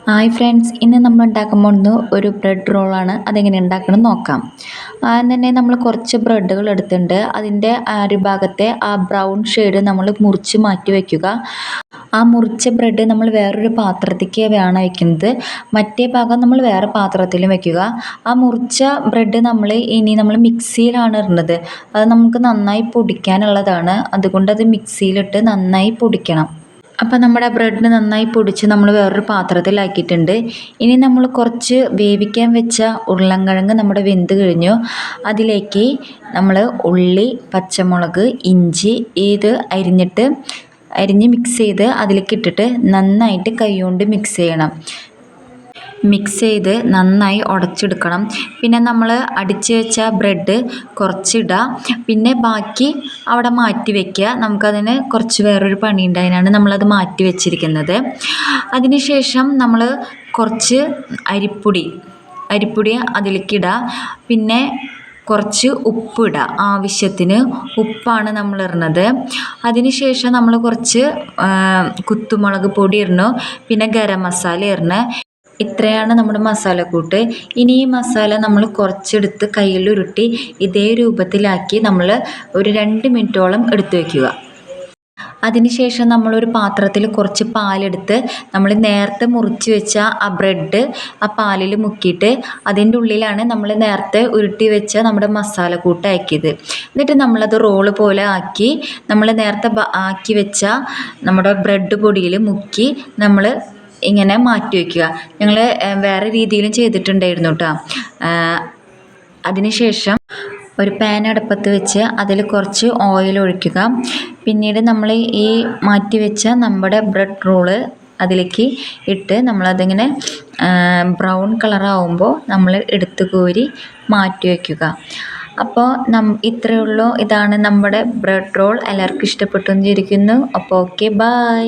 Hi friends, ഇന്ന് നമ്മൾ ഉണ്ടാക്കാൻ പോകുന്നത് ഒരു ബ്രെഡ് റോളാണ്. അതെങ്ങനെ ഉണ്ടാക്കണം നോക്കാം. ആദ്യം തന്നെ നമ്മൾ കുറച്ച് ബ്രെഡുകൾ എടുത്തിട്ടുണ്ട്. അതിൻ്റെ ഒരു ഭാഗത്തെ ആ ബ്രൗൺ ഷെയ്ഡ് നമ്മൾ മുറിച്ച് മാറ്റി വയ്ക്കുക. ആ മുറിച്ച ബ്രെഡ് നമ്മൾ വേറൊരു പാത്രത്തേക്ക് വേണം വയ്ക്കുന്നത്. മറ്റേ ഭാഗം നമ്മൾ വേറെ പാത്രത്തിലും വയ്ക്കുക. ആ മുറിച്ച ബ്രെഡ് നമ്മൾ മിക്സിയിലാണ് ഇടുന്നത്. അത് നമുക്ക് നന്നായി പൊടിക്കാനുള്ളതാണ്. അതുകൊണ്ട് അത് മിക്സിയിലിട്ട് നന്നായി പൊടിക്കണം. അപ്പോൾ നമ്മുടെ ബ്രെഡ് നന്നായി പൊടിച്ച് നമ്മൾ വേറൊരു പാത്രത്തിലാക്കിയിട്ടുണ്ട്. ഇനി നമ്മൾ കുറച്ച് വേവിക്കാൻ വെച്ച ഉരുളൻകിഴങ്ങ് നമ്മുടെ വെന്ത് കഴിഞ്ഞു. അതിലേക്ക് നമ്മൾ ഉള്ളി, പച്ചമുളക്, ഇഞ്ചി അരിഞ്ഞ് മിക്സ് ചെയ്ത് അതിലേക്ക് ഇട്ടിട്ട് നന്നായിട്ട് കൈകൊണ്ട് മിക്സ് ചെയ്യണം. മിക്സ് ചെയ്ത് നന്നായി ഉടച്ചെടുക്കണം. പിന്നെ നമ്മൾ അടിച്ച് വെച്ച ബ്രെഡ് കുറച്ചിടുക. പിന്നെ ബാക്കി അവിടെ മാറ്റി വയ്ക്കുക. നമുക്കതിന് കുറച്ച് വേറൊരു പണിയുണ്ട്. അതിനാണ് നമ്മളത് മാറ്റി വെച്ചിരിക്കുന്നത്. അതിനുശേഷം നമ്മൾ കുറച്ച് അരിപ്പൊടി അതിലേക്ക് ഇടുക. പിന്നെ കുറച്ച് ഉപ്പിടുക. ആവശ്യത്തിന് ഉപ്പാണ് നമ്മൾ ഇടുന്നത്. അതിനുശേഷം നമ്മൾ കുറച്ച് കുത്തുമുളക് പൊടി ഇടണം. പിന്നെ ഗരം മസാല ഇടണം. ഇത്രയാണ് നമ്മുടെ മസാലക്കൂട്ട്. ഇനി ഈ മസാല നമ്മൾ കുറച്ചെടുത്ത് കയ്യിൽ ഉരുട്ടി ഇതേ രൂപത്തിലാക്കി നമ്മൾ ഒരു 2 മിനിറ്റോളം എടുത്തു വയ്ക്കുക. അതിനുശേഷം നമ്മളൊരു പാത്രത്തിൽ കുറച്ച് പാലെടുത്ത് നമ്മൾ നേരത്തെ മുറിച്ച് വെച്ച ആ ബ്രെഡ് ആ പാലിൽ മുക്കിയിട്ട് അതിൻ്റെ ഉള്ളിലാണ് നമ്മൾ നേരത്തെ ഉരുട്ടി വെച്ച നമ്മുടെ മസാലക്കൂട്ട് ആക്കിയത്. എന്നിട്ട് നമ്മളത് റോള് പോലെ ആക്കി നമ്മൾ നേരത്തെ ആക്കി വെച്ച നമ്മുടെ ബ്രെഡ് പൊടിയിൽ മുക്കി നമ്മൾ ഇങ്ങനെ മാറ്റി വയ്ക്കുക. ഞങ്ങൾ വേറെ രീതിയിലും ചെയ്തിട്ടുണ്ടായിരുന്നു കേട്ടോ. അതിനുശേഷം ഒരു പാൻ അടുപ്പത്ത് വെച്ച് അതിൽ കുറച്ച് ഓയിൽ ഒഴിക്കുക. പിന്നീട് നമ്മൾ ഈ മാറ്റി വെച്ച നമ്മുടെ ബ്രെഡ് റോള് അതിലേക്ക് ഇട്ട് നമ്മളതിങ്ങനെ ബ്രൗൺ കളറാവുമ്പോൾ നമ്മൾ എടുത്ത് കോരി മാറ്റി വയ്ക്കുക. അപ്പോൾ ഇത്രയേ ഉള്ളൂ. ഇതാണ് നമ്മുടെ ബ്രെഡ് റോൾ. എല്ലാവർക്കും ഇഷ്ടപ്പെട്ടു എന്ന് വിചാരിക്കുന്നു. അപ്പോൾ ഓക്കെ, ബൈ.